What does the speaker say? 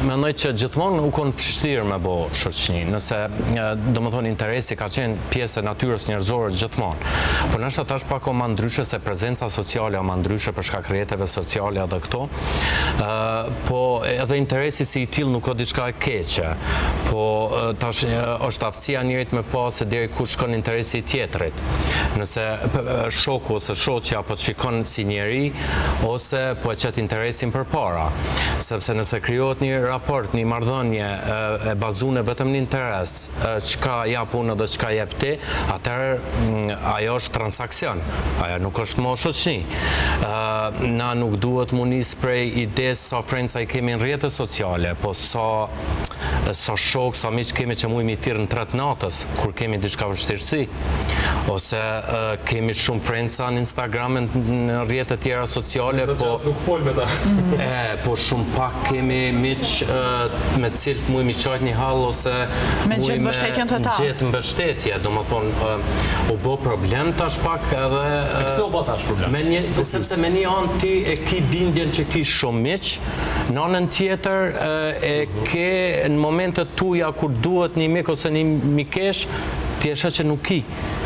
mendoj që gjithmonë u kon vështirë me bo shoqëni, nëse domethënë interesi ka qenë pjesë e natyrës njerëzore gjithmonë. Por nështë tash pak o ma ndryshe se prezenca sociale o ma ndryshe për shkak rrjeteve sociale edhe këto. Po edhe interesi si i tillë nuk ka diçka e keqe. Po tash është aftësia e njerit me pa se deri ku shkon interesi i tjetrit. Nëse shoku ose shoqja po shikon si njeri ose po e qet interesin përpara. Sepse nëse krijohet një raport, një marrëdhënie e bazuar vetëm në interes, çka jap unë dhe çka jep ti, atëherë ajo është transakcion. Ajo nuk është më shoqëni. Na nuk duhet mu nis prej idesë sa frenca i kemi në rrjetet sociale, po sa shok, sa miq kemi që mujmë i tirë në 3 natës, kur kemi diçka vështirësi. Ose kemi shumë frenca në Instagram, në rrjetet tjera sociale, po nuk fol me ta. Po shumë pak kemi miq me cilët mujmë i qajt një hall ose me gjetë mbështetjen total. Gjetë mbështetje, domethënë u bë problem tash pak edhe Pse u bë tash problem? Sepse me një anë ti e ki bindjen që ki shumë miq, në anën tjetër e ke në momentet tuja kur duhet një mik ose një mikesh, ti e sheh që nuk ki.